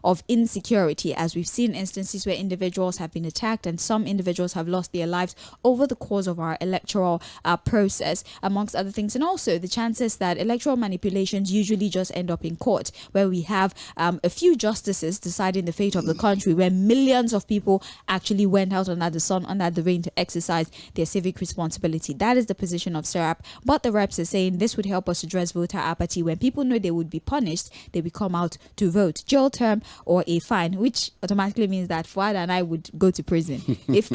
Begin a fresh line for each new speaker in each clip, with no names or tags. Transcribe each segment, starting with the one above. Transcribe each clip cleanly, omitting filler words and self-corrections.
of insecurity, as we've seen instances where individuals have been attacked and some individuals have lost their lives over the course of our electoral process, amongst other things. And also the chances that electoral manipulations usually just end up in court, where we have a few justices deciding the fate of the country, where millions of people actually went out under the sun, under the rain, to exercise their civic responsibility. That is the position of SERAP. But the reps are saying this would help us address voter apathy. When people know they would be punished, they will come out to vote. Jail term or a fine, which automatically means that Fuad and I would go to prison if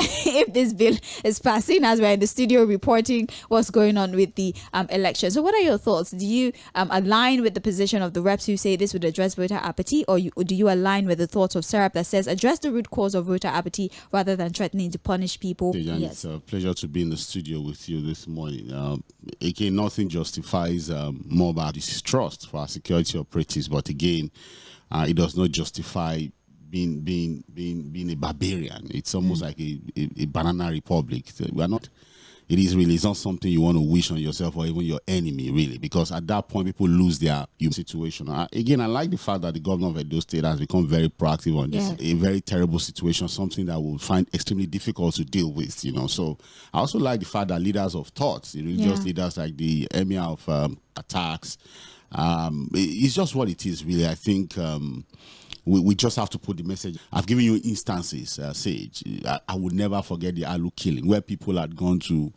this bill is passing, as we're in the studio reporting what's going on with the election. So what are your thoughts? Do you align with the position of the reps who say this would address voter apathy, or do you align with the thoughts of SERAP that says address the root cause of voter apathy rather than threatening to punish people?
Yes. It's a pleasure to be in the studio with you this morning. Again, nothing justifies more about distrust for our security operatives, but again, it does not justify being a barbarian. It's almost like a banana republic. We are not. It is really, it's not something you want to wish on yourself or even your enemy, really, because at that point, people lose their human situation. Again, I like the fact that the governor of Edo State has become very proactive on this, a very terrible situation, something that we'll find extremely difficult to deal with, you know. So I also like the fact that leaders of thoughts, religious leaders like the emir of attacks, it's just what it is, really. I think we just have to put the message. I've given you instances, Sage. I would never forget the Alu killing, where people had gone to,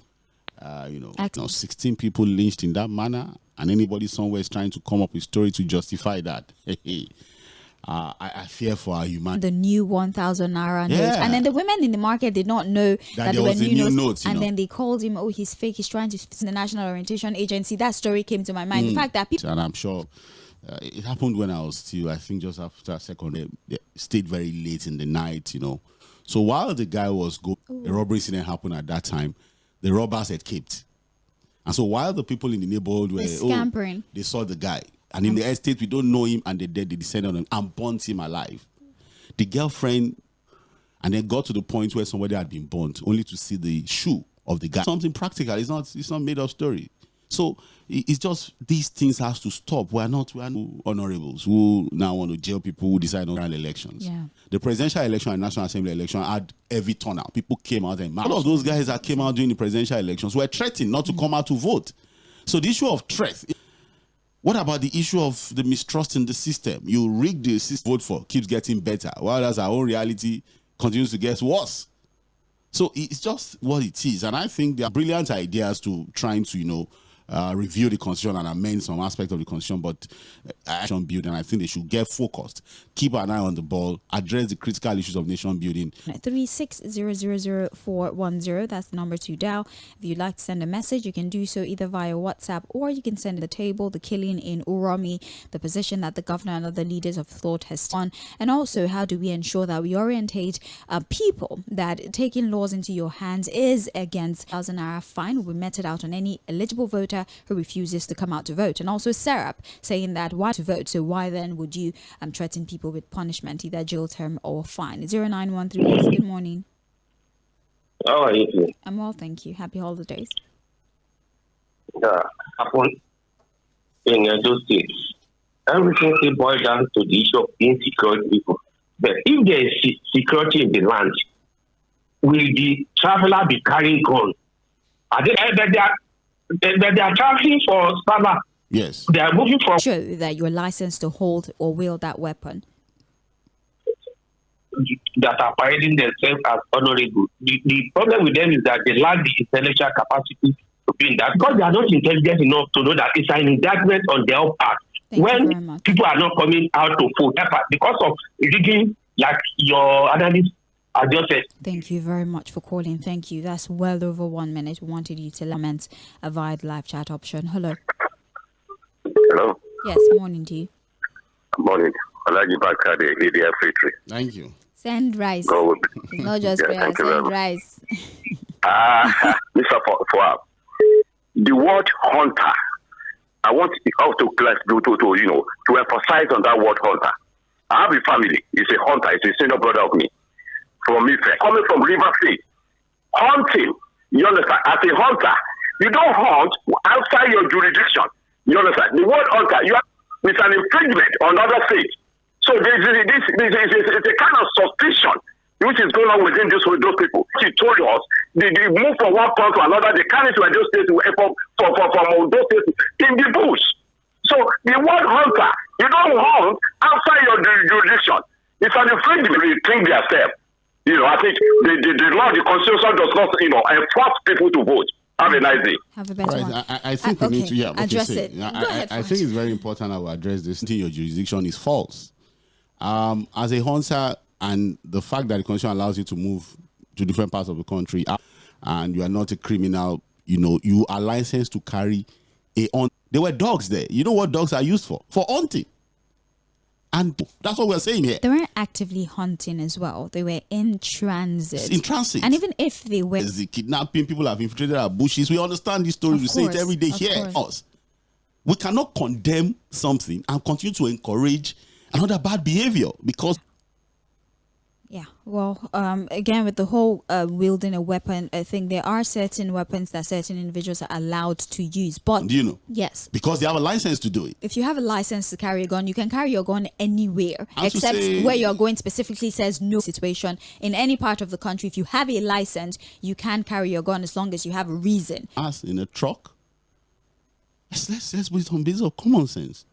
16 people lynched in that manner, and anybody somewhere is trying to come up with a story to justify that. I fear for our humanity.
The new 1,000 naira note. And then the women in the market did not know that there were new notes. And then they called him, oh, he's fake, he's trying to fit in the National Orientation Agency. That story came to my mind. The fact that people...
And I'm sure it happened when I was still, I think just after secondary, stayed very late in the night, you know. So while the guy was going, a robbery incident happened at that time, the robbers had escaped. And so while the people in the neighborhood were
scampering,
they saw the guy. And in the estate, we don't know him, and they descended on him and burnt him alive. The girlfriend, and then got to the point where somebody had been burnt, only to see the shoe of the guy. Something practical. It's not made up story. So it's just these things has to stop. We are not honorables who now want to jail people who decide on elections.
Yeah.
The presidential election and National Assembly election had heavy turnout. People came out and marched. All of those guys that came out during the presidential elections were threatened not to come out to vote. So the issue of threat. What about the issue of the mistrust in the system? You rig the system, vote for, keeps getting better, while as our own reality continues to get worse. So it's just what it is. And I think there are brilliant ideas to trying to, review the constitution and amend some aspect of the constitution, but nation building, I think they should get focused, keep an eye on the ball, address the critical issues of nation building.
3600410, that's the number to dial. If you'd like to send a message, you can do so either via WhatsApp, or you can send the table, the killing in Uromi, the position that the governor and other leaders of thought has done, and also how do we ensure that we orientate people that taking laws into your hands is against 1,000 naira fine will be meted out on any eligible voter who refuses to come out to vote. And also SERAP saying that why to vote, so why then would you threaten people with punishment, either jail term or fine? 0913, good morning.
How are you?
I'm well, thank you. Happy holidays.
Happened in those states. Everything boils down to the issue of insecurity people. But if there is security in the land, will the traveler be carrying guns? They are traveling for Saba.
Yes.
They are moving for...
Show that you're licensed to hold or wield that weapon.
That are parading themselves as honorable. The problem with them is that they lack the intellectual capacity to be in that, because they are not intelligent enough to know that it's an indictment on their part. When people are not coming out to vote, because of rigging, like your analyst has just said.
Thank you very much for calling. Thank you. That's well over 1 minute. We wanted you to lament via the live chat option. Hello.
Hello.
Yes, morning to you.
Good morning. I like you back at the ADF factory.
Thank you.
Send rice.
It's
not just prayer, send rice.
Mr. Fᴏᴜ, the word hunter, I want us to emphasize on that word hunter. I have a family. It's a hunter. It's a senior brother of me. From Ife, coming from River State. Hunting, you understand? As a hunter, you don't hunt outside your jurisdiction. You understand? The word hunter, it's an infringement on other states. So it's a kind of suspicion which is going on within those people. She told us they move from one point to another, they carry to those states from those states in the bush. So the word hunter, you don't hunt outside your jurisdiction. It's an infringement. They think themselves. I think the law, the constitution does not, enforce people to vote. Have a nice day.
Have a better one.
I think we need to
address it.
I think it's very important that we address this. Your jurisdiction is false. As a hunter, and the fact that the constitution allows you to move to different parts of the country, and you are not a criminal, you are licensed to carry a hunt. There were dogs there. You know what dogs are used for? For hunting. And that's what we're saying here.
They weren't actively hunting as well. They were in transit.
In transit.
And even if they were...
There's the kidnapping, people have infiltrated our bushes. We understand these stories. We say it every day here. We cannot condemn something and continue to encourage another bad behavior because...
Yeah, well, again, with the whole wielding a weapon, I think there are certain weapons that certain individuals are allowed to use. But
do you know?
Yes.
Because they have a license to do it.
If you have a license to carry a gun, you can carry your gun anywhere, except where you're going specifically says no situation. In any part of the country, if you have a license, you can carry your gun as long as you have a reason.
As in a truck? Let's put it on basis of common sense.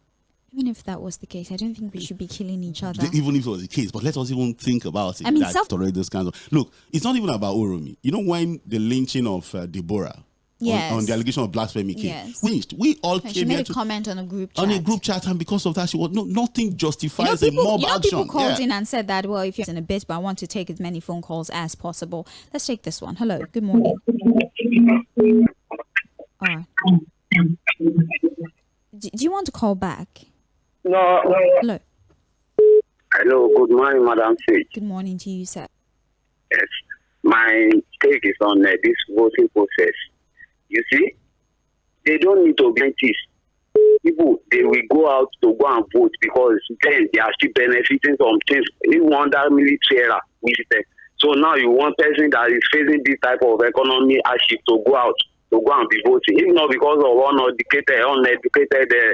Even if that was the case, I don't think we should be killing each other.
Even if it was the case, but let us even think about it.
I mean,
those kinds of look. It's not even about Oromi. You know when the lynching of Deborah, on the allegation of blasphemy came, we all came here to
comment on a group chat,
and because of that, she was nothing justifies a mob action.
People called in and said that, well, if you're in a bit, but I want to take as many phone calls as possible. Let's take this one. Hello, good morning. All right. Do you want to call back?
No.
Hello.
Hello, good morning, Madam Sage.
Good morning to you, sir.
Yes. My take is on this voting process. You see, they don't need to be scientists. People, they will go out to go and vote because then they are still benefiting from things. Even under military era, so now you want person that is facing this type of economy hardship to go out to go and be voting. If not because of uneducated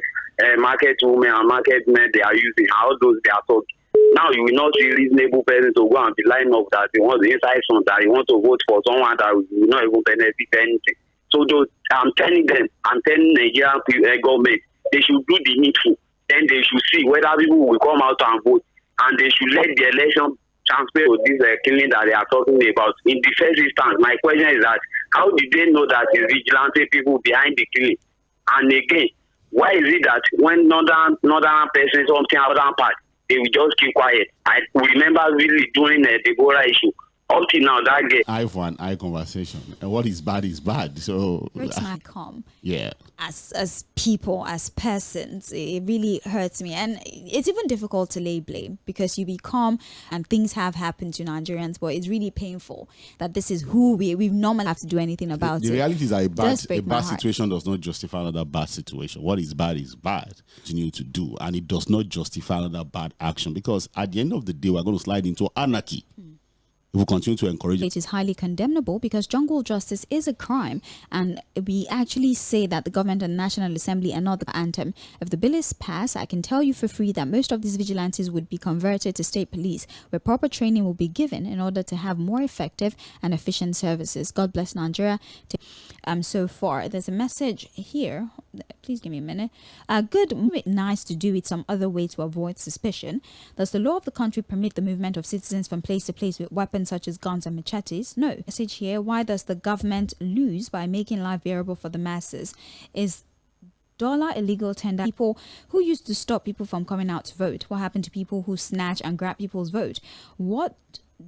market women and market men they are using, all those they are talking. Now you will not see reasonable person to go and be line up that they want the inside son that you want to vote for someone that will not even benefit anything. So I'm telling Nigerian government, they should do the needful. Then they should see whether people will come out and vote, and they should let the election transfer to this killing that they are talking about. In the first instance, my question is that how did they know that it's vigilante people behind the killing? And again, why is it that when northern person something other part, they will just keep quiet? I remember really during the Deborah issue. Up till now, that get
eye for an eye conversation, and what is bad is bad. So
breaks my calm.
Yeah.
As people, as persons, it really hurts me, and it's even difficult to lay blame because you be calm and things have happened to Nigerians, but it's really painful that this is who we normally have to do anything about.
The reality is that a bad
heart.
situation does not justify another bad situation. What is bad, continue to do, and it does not justify another bad action because at the end of the day, we're going to slide into anarchy. We will continue to encourage it.
It is highly condemnable because jungle justice is a crime, and we actually say that the government and National Assembly are not the anthem. If the bill is passed, I can tell you for free that most of these vigilantes would be converted to state police, where proper training will be given in order to have more effective and efficient services. God bless Nigeria. So far, there's a message here. Please give me a minute. Nice to do it some other way to avoid suspicion. Does the law of the country permit the movement of citizens from place to place with weapons such as guns and machetes? No. Message here. Why does the government lose by making life bearable for the masses? Is dollar illegal tender? People who used to stop people from coming out to vote. What happened to people who snatch and grab people's vote? What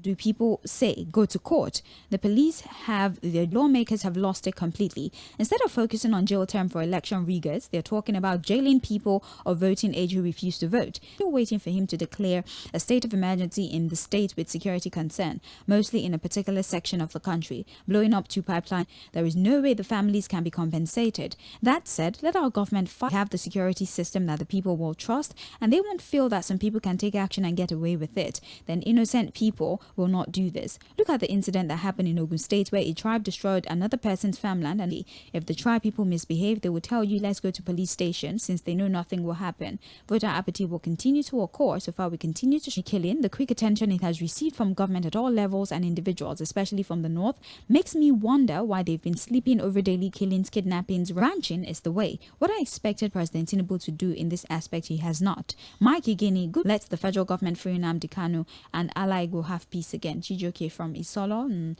do people say? Go to court. The lawmakers have lost it completely. Instead of focusing on jail term for election riggers, they're talking about jailing people of voting age who refuse to vote. Still waiting for him to declare a state of emergency in the state with security concern, mostly in a particular section of the country, blowing up 2 pipelines. There is no way the families can be compensated. That said, let our government have the security system that the people will trust, and they won't feel that some people can take action and get away with it. Then innocent people law will not do this. Look at the incident that happened in Ogun State where a tribe destroyed another person's farmland, and if the tribe people misbehave, they will tell you, let's go to police station, since they know nothing will happen. Voter apathy will continue to occur so far we continue to killing. The quick attention it has received from government at all levels and individuals, especially from the north, makes me wonder why they've been sleeping over daily killings, kidnappings. Ranching is the way. What I expected President Tinubu to do in this aspect, he has not. Mike Igini, good, let the federal government free Nnamdi Kanu and ally go have peace again. Chijioke from Isolo.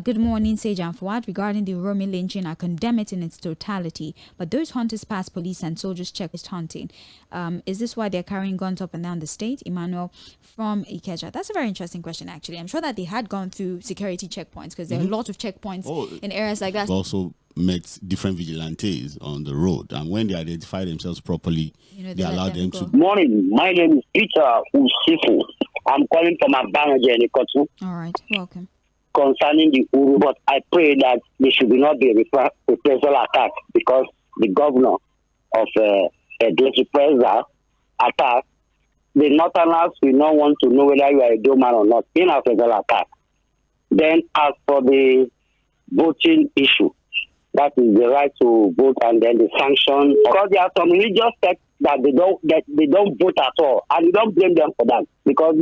Good morning, Sage and Fuad. Regarding the Oromi lynching, I condemn it in its totality. But those hunters pass police and soldiers checklist hunting. Is this why they're carrying guns up and down the state? Emmanuel from Ikeja. That's a very interesting question, actually. I'm sure that they had gone through security checkpoints because there are a lot of checkpoints in areas like that.
Also met different vigilantes on the road, and when they identify themselves properly, they allow them to.
Morning, my name is Peter Usifu. I'm calling from Abanaje in Ikotu.
All right, welcome.
Concerning the Uru, but I pray that there should not be a reprisal attack, because the governor of the reprisal attack, the Northerners will not want to know whether you are a doorman or not in a reprisal attack. Then, as for the voting issue, that is the right to vote, and then the sanction, because there are some religious sects that they don't vote at all, and you don't blame them for that, because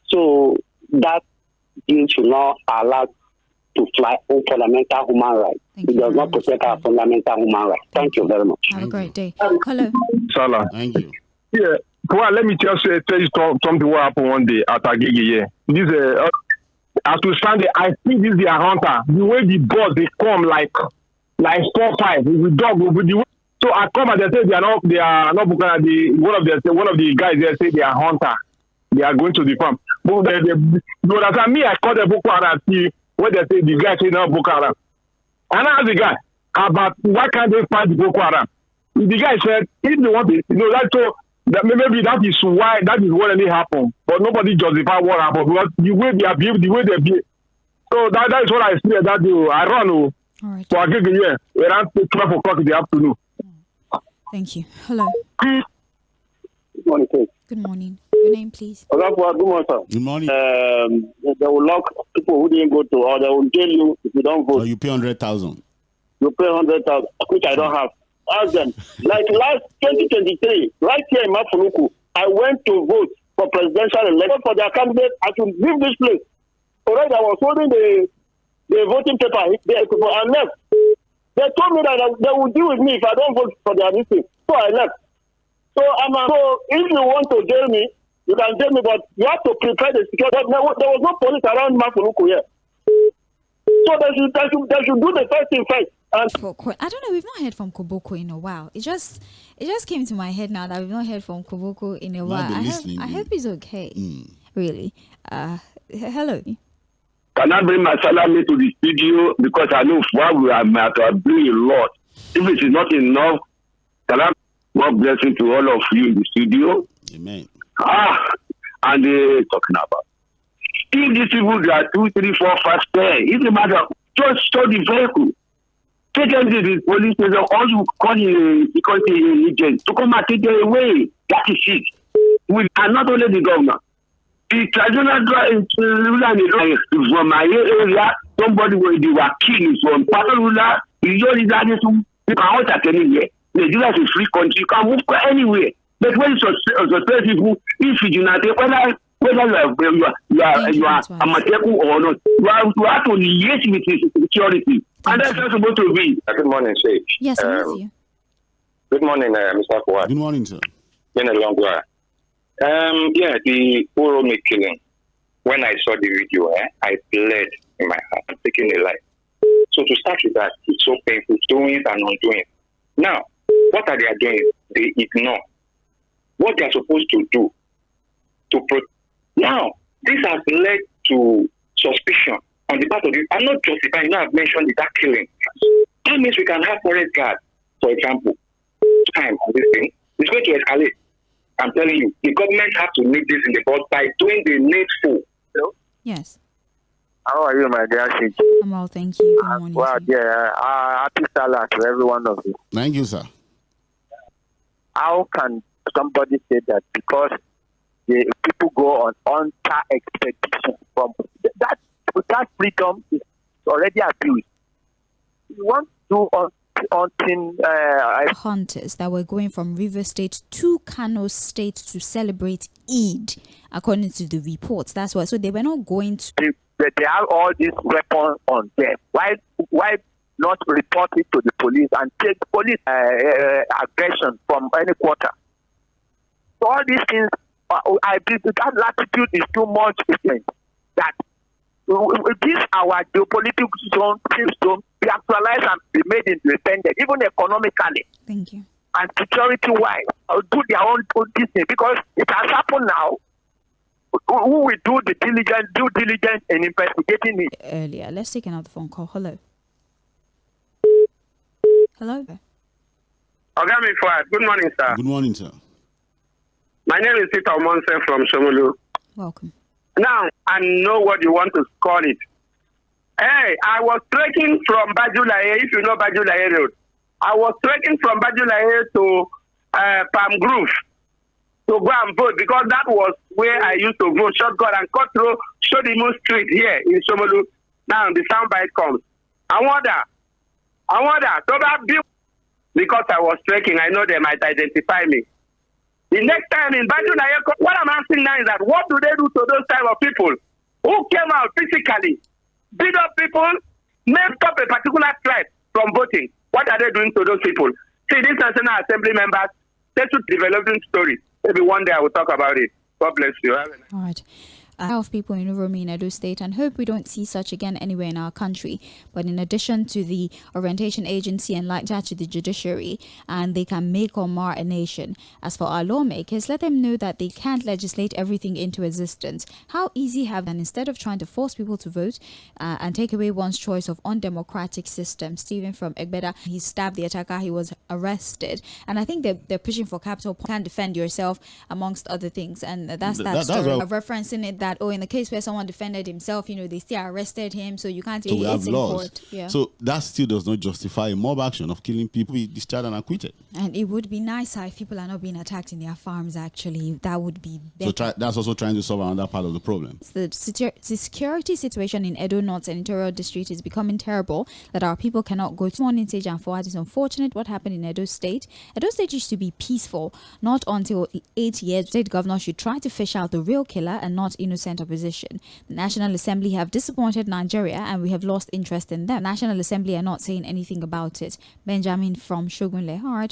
so that bill should not allow to fly on fundamental human rights. It does not protect our fundamental human rights. Thank you very much.
Have a great day. Hello.
Salah.
Thank you.
Yeah. Well, let me just tell you something what happened one day at Agege. This as to stand there, I think this is their hunter. The way the boss they come like 4-5 with the dog with the. So I come and they say they are not Bukana. One of the guys there say they are hunter. They are going to the farm. But you understand me? I call the Boko Haram. See when they say the guy say not Boko Haram. And I ask the guy about why can't they fight the Boko Haram? The guy said if they want to, that's so. That maybe that is what really happened, but nobody justify what happened because the way they behave, the way they behave. So that is what I see that day. I run
all right.
for a gig here around 12 o'clock in the afternoon.
Thank you. Hello.
Good morning, sir.
Good morning. Your name, please.
Good morning, sir.
Good morning.
They will lock people who didn't go to, or they will jail you if you don't vote.
So you pay 100,000.
You pay 100,000, which I don't have. Ask them. Like last 2023, right here in Mafunuku, I went to vote for presidential election for their candidate. I should leave this place. Already, I was holding the voting paper and left. They told me that they would deal with me if I don't vote for their listing. So I left. So if you want to jail me, you can jail me, but you have to prepare the security. But there was no police around Mafunuku here. So they should do the first thing first.
I don't know. We've not heard from Koboko in a while. It just came to my head now that we've not heard from Koboko in a while. I hope he's okay. Really. Hello.
Can I bring my salary to the studio because I know while we are doing a lot. If it is not enough, can I more blessing to all of you in the studio?
Amen.
And they talking about. If these people they are 2, 3, 4, 5, 10, it's a matter of just stop the vehicle. Take them to the police station, or you call the security agent to come and take them away. That is it. We are not only the governor. The traditional from my area, somebody where they were killed from Patolula, you can out at anywhere. Nigeria is a free country, you can move anywhere. But when you suspect people, if you do not take whether you are Amateku or not, you have to liaise with the security. And that's not supposed to be. Good morning, Shay.
Yes, I'm with you.
Good morning, Mr. Fuad.
Good morning, sir.
Been a long while. The Oromi killing. When I saw the video, I bled in my heart. I'm taking a life. So to start with that, it's so painful, doing it and undoing it. Now, what are they doing? They ignore what they are supposed to do to protect. Now, this has led to suspicion on the part of you. I'm not justifying, I've mentioned that killing. That means we can have forest guard, for example. Time on this thing, it's going to escalate. I'm telling you, the government have to nip this in the bud by doing the needful. Hello?
Yes.
How are you, my dear Shay?
I'm well, thank you. Good morning.
Well, yeah, happy Salah to every one of you.
Thank you, sir.
How can somebody say that because the people go on expedition
freedom is already abused. We want to do
hunters that were going from River State to Kano State to celebrate Eid, according to the reports. That's why. So they were not going to.
They have all these weapons on them. Why not report it to the police and take police aggression from any quarter? So all these things, I believe that latitude is too much. That this our geopolitical zone seems to be actualized and be made independent, even economically.
Thank you.
And security-wise, do their own business, because it has happened now. Who will do the due diligence in investigating it?
Earlier, let's take another phone call. Hello. Hello.
Good morning, sir.
Good morning, sir.
My name is Tʀᴇɪᴅs from Shomolu.
Welcome.
Now, I know what you want to call it. Hey, I was trekking from Bajulaye, if you know Bajulaye Road. I was trekking from Bajulaye to Palm Grove to go and vote, because that was where I used to vote shortcut and cut through Sodimu Street here in Shomolu. Now the soundbite comes. I wonder, so that because I was trekking, I know they might identify me. The next time in Bajulaye, what I'm asking now is that what do they do to those type of people who came out physically, beat up people, messed up a particular tribe from voting? What are they doing to those people? See, these National Assembly members, they should develop this story. Maybe one day I will talk about it. God bless you.
All right. Of people in Uromi in Edo State, and hope we don't see such again anywhere in our country. But in addition to the orientation agency and like that to the judiciary, and they can make or mar a nation. As for our lawmakers, let them know that they can't legislate everything into existence. How easy have they, and instead of trying to force people to vote and take away one's choice of undemocratic system. Stephen from Egbeda, he stabbed the attacker, he was arrested, and I think they're pushing for capital punishment. Can't defend yourself, amongst other things, and that's story of referencing it that, in the case where someone defended himself, they still arrested him, so you can't.
So we have laws.
Yeah.
So that still does not justify a mob action of killing people, be discharged and acquitted.
And it would be nicer if people are not being attacked in their farms. Actually, that would be better.
So that's also trying to solve another part of the problem.
The security situation in Edo North Senatorial District is becoming terrible, that our people cannot go to morning stage and forward. It's unfortunate what happened in Edo State. Edo State used to be peaceful, not until 8 years. State governor should try to fish out the real killer and not innocent opposition. The National Assembly have disappointed Nigeria, and we have lost interest in them. National Assembly are not saying anything about it. Benjamin from Shogunle.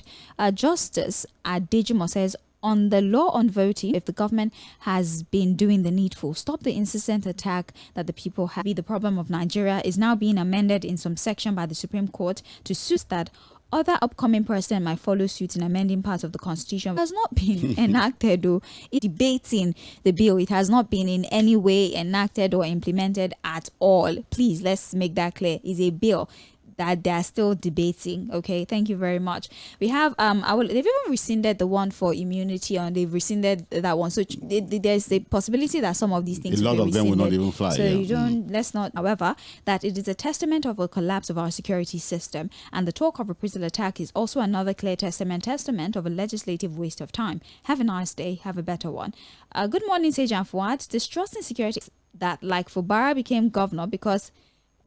Justice Adejimo says, on the law on voting, if the government has been doing the needful, stop the incessant attack that the people have. The problem of Nigeria is now being amended in some section by the Supreme Court to suit that other upcoming president might follow suit in amending parts of the constitution. It has not been enacted, though. It's debating the bill. It has not been in any way enacted or implemented at all. Please, let's make that clear. It's a bill that they're still debating. Okay, thank you very much. We have they've even rescinded the one for immunity, and they've rescinded that one. So there's the possibility that some of these things,
a lot of them will not even fly.
So you don't. Let's not. However, that it is a testament of a collapse of our security system, and the talk of reprisal attack is also another clear testament of a legislative waste of time. Have a nice day. Have a better one. Good morning, Sage and Fuad. Distrust in security that, like Fubara became governor because.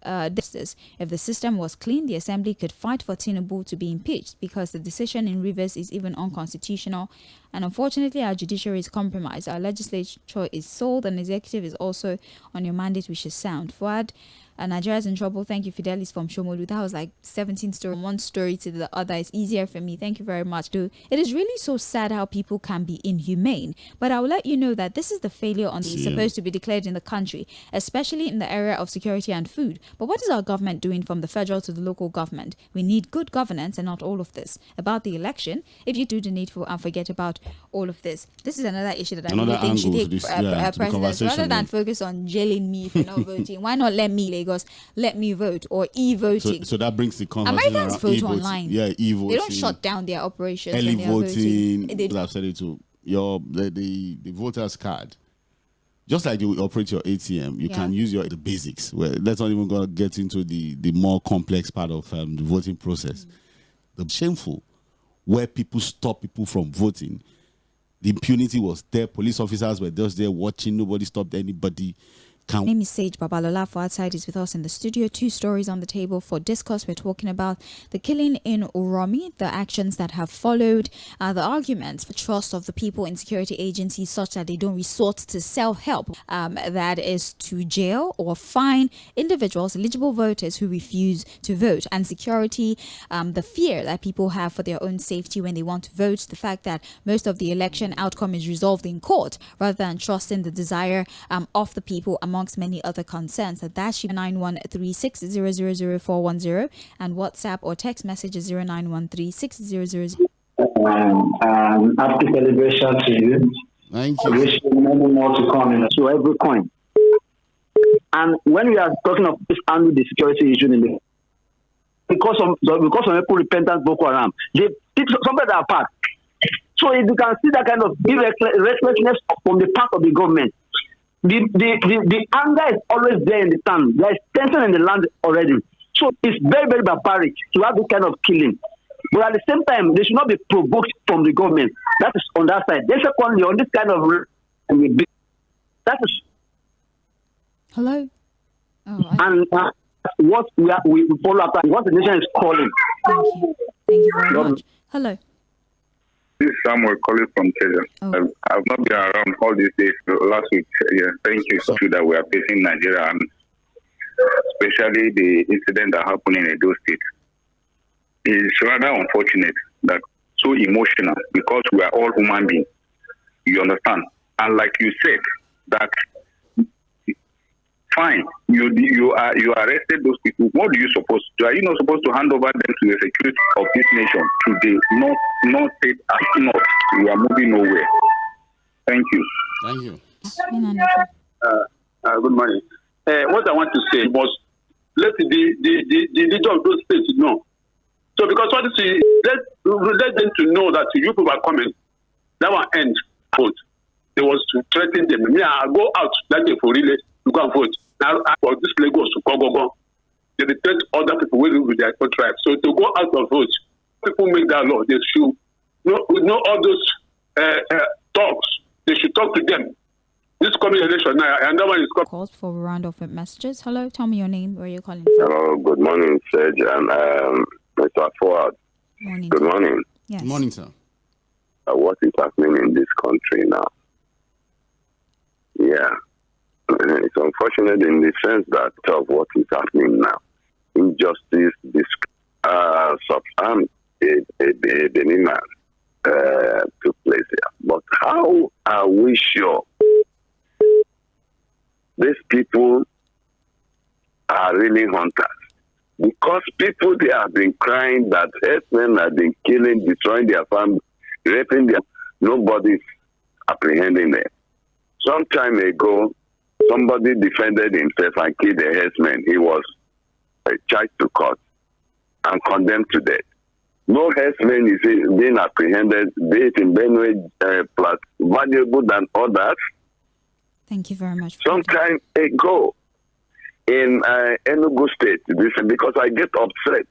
If the system was clean, the assembly could fight for Tinubu to be impeached, because the decision in Rivers is even unconstitutional, and unfortunately our judiciary is compromised. Our legislature is sold, and executive is also on your mandate, which is sound. Fuad, Nigeria's in trouble. Thank you, Fidelis from Shomolu. That was like 17 stories. One story to the other is easier for me. Thank you very much. It is really so sad how people can be inhumane. But I will let you know that this is the failure on the supposed to be declared in the country, especially in the area of security and food. But what is our government doing from the federal to the local government? We need good governance and not all of this. About the election, if you do the needful and forget about all of this. This is another issue that I really think should take precedence. Rather than focus on jailing me for not voting, why not let me, Lagos, let me vote, or e-voting?
So that brings the conversation.
Americans vote online.
Yeah, e-voting.
They don't shut down their operations.
Early voting. I've said it too. The voter's card. Just like you operate your ATM, you can use the basics. Well, let's not even go get into the more complex part of the voting process. The shameful, where people stop people from voting. The impunity was there. Police officers were just there watching. Nobody stopped anybody.
My name is Sage Babalola. For outside is with us in the studio. 2 stories on the table for discuss. We're talking about the killing in Uromi, the actions that have followed, the arguments for trust of the people in security agencies such that they don't resort to self-help, that is to jail or fine individuals, eligible voters who refuse to vote, and security, the fear that people have for their own safety when they want to vote, the fact that most of the election outcome is resolved in court rather than trusting the desire of the people, amongst many other concerns. That should be 9136000410 and WhatsApp or text message is 09136000.
Happy celebration to you.
Thank you.
Wish you many more to come in to every coin. And when we are talking of this handle the security issue in the because of people repentance Boko Haram, they pick somebody apart. So if you can see that kind of recklessness from the part of the government, the anger is always there in the town. There is tension in the land already. So it's very, very barbaric to have this kind of killing. But at the same time, they should not be provoked from the government. That is on that side. Then secondly, on this kind of that is
Hello.
And what we follow up, what the nation is calling.
Thank you very much. Hello.
This is Samuel calling from Kenya. I've not been around all these days. Last week, thank you so much that we are facing Nigeria, and especially the incident that happened in Edo State. It's rather unfortunate that so emotional because we are all human beings. You understand? And like you said, that fine, you arrested those people. What do you suppose to do? Are you not supposed to hand over them to the security of this nation to the North State as not? We are moving nowhere. Thank you.
Thank you.
Good morning. What I want to say was let the leader of those states know. So because what you see, let them to know that you people are coming. That one end vote. They was to threaten them. Me, I go out that day for relay to go and vote. Now for this Lagos to go. They threaten other people with their tribe. So to go out of vote, people make that law. They should know all those talks. They should talk to them. This coming election now, and that one is called.
Calls for a round of messages. Hello, tell me your name. Where are you calling from?
Hello, good morning, Sage, and Mr. Ford.
Morning.
Good morning.
Yes.
Good morning, sir.
What is happening in this country now? Yeah. It's unfortunate in the sense that of what is happening now. Injustice, some Benin took place here. But how are we sure these people are really hunters? Because people, they have been crying that herdsmen have been killing, destroying their family, raping them. Nobody's apprehending them. Some time ago, somebody defended himself and killed a herdsman. He was charged to court and condemned to death. No herdsman is being apprehended, be it in Benue, plus valuable than others.
Thank you very much.
Some time ago, in Enugu State, because I get upset.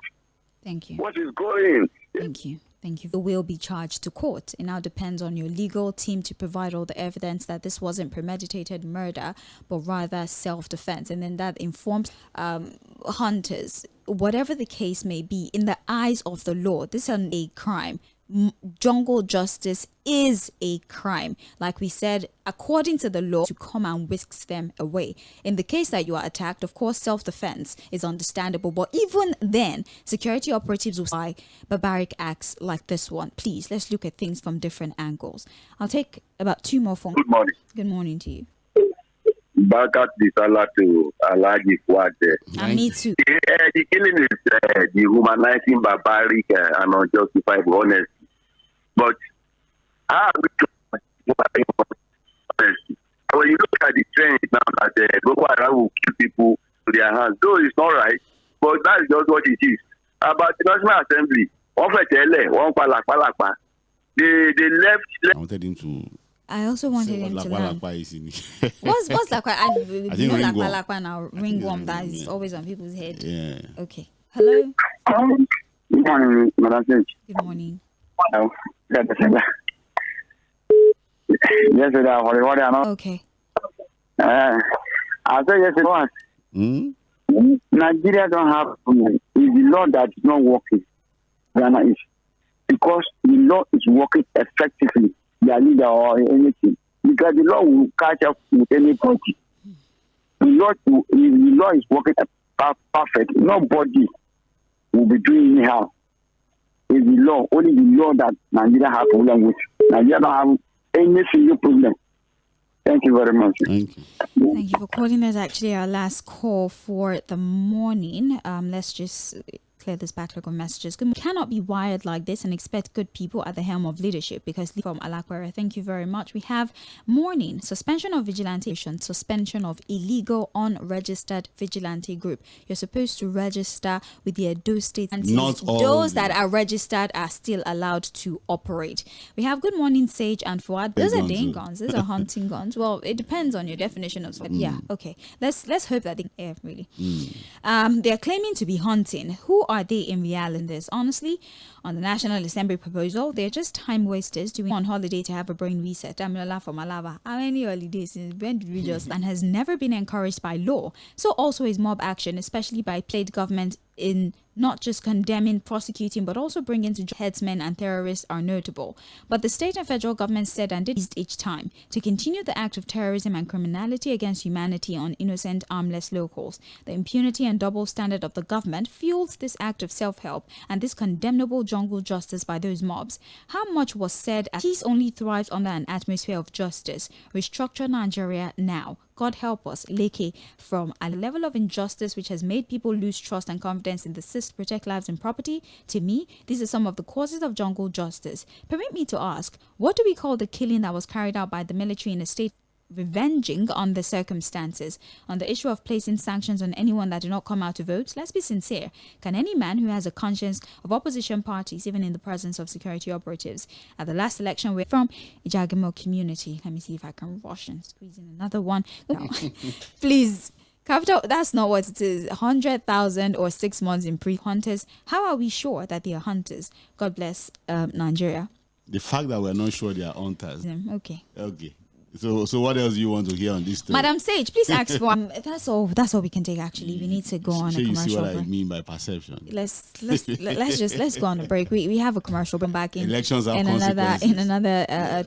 Thank you.
What is going?
Thank you. Thank you. You will be charged to court. It now depends on your legal team to provide all the evidence that this wasn't premeditated murder, but rather self-defense. And then that informs hunters, whatever the case may be, in the eyes of the law, this is a crime. Jungle justice is a crime. Like we said, according to the law, to come and whisk them away. In the case that you are attacked, of course, self-defense is understandable. But even then, security operatives will say barbaric acts like this one. Please, let's look at things from different angles. I'll take about 2 more phone calls.
Good morning.
Good morning to you.
Back at the Salah to Alhaji Fuad.
And me too.
The killing is dehumanizing, barbaric, and unjustified, honest. But when you look at the trend now that Boko Haram will kill people to their hands, though it's not right, but that is just what it is. About the National Assembly, they left.
I wanted him to.
I also wanted him to learn. What's lakwa? I
think
know
ringworm.
lakwa now. Ringworm that is always on people's head.
Yeah.
Okay. Hello.
Good morning, Madam Sage.
Good morning.
Yes,
Okay.
I said yes, once. Nigeria don't have problem. It's the law that is not working. Ghana is. Because the law is working effectively. Their leader or anything. Because the law will catch up with anybody. The law is working perfect. Nobody will be doing anyhow. It's the law. Only the law that Nigeria has problem with. Nigeria don't have any single problem. Thank you very much.
Thank you.
Thank you for calling us. Actually, our last call for the morning. Let's just clear this backlog of messages. We cannot be wired like this and expect good people at the helm of leadership, because from Alakwara, thank you very much. We have morning suspension of vigilante, suspension of illegal unregistered vigilante group. You're supposed to register with the Edo State, and
not all
those that are registered are still allowed to operate. We have good morning Sage and Fuad. Those are day guns. Those are hunting guns. Well, it depends on your definition of yeah. Okay, let's hope that they really. They're claiming to be hunting. Who are they in reality? Honestly, on the National Assembly proposal, they're just time wasters doing on holiday to have a brain reset. I'm Lola for Malava. How many holidays when did we just, and has never been encouraged by law. So also is mob action, especially by played government, in not just condemning, prosecuting, but also bringing to headsmen and terrorists are notable. But the state and federal government said and did each time to continue the act of terrorism and criminality against humanity on innocent, armless locals. The impunity and double standard of the government fuels this act of self-help and this condemnable jungle justice by those mobs. How much was said as peace only thrives under an atmosphere of justice? Restructure Nigeria now. God help us, Leke, from a level of injustice which has made people lose trust and confidence in the system to protect lives and property. To me, these are some of the causes of jungle justice. Permit me to ask, what do we call the killing that was carried out by the military in a state revenging on the circumstances? On the issue of placing sanctions on anyone that do not come out to vote, let's be sincere. Can any man who has a conscience of opposition parties, even in the presence of security operatives? At the last election, we're from Ijagimo community. Let me see if I can rush and squeeze in another one. No. Please. Capital, that's not what it is. 100,000 or 6 months in pre-hunters. How are we sure that they are hunters? God bless Nigeria.
The fact that we're not sure they are hunters.
Okay.
So what else do you want to hear on this story?
Madam Sage, please ask for that's all we can take actually. We need to go on a commercial break.
You see what I mean by perception.
Let's go on a break. We have a commercial break back in
elections have
in another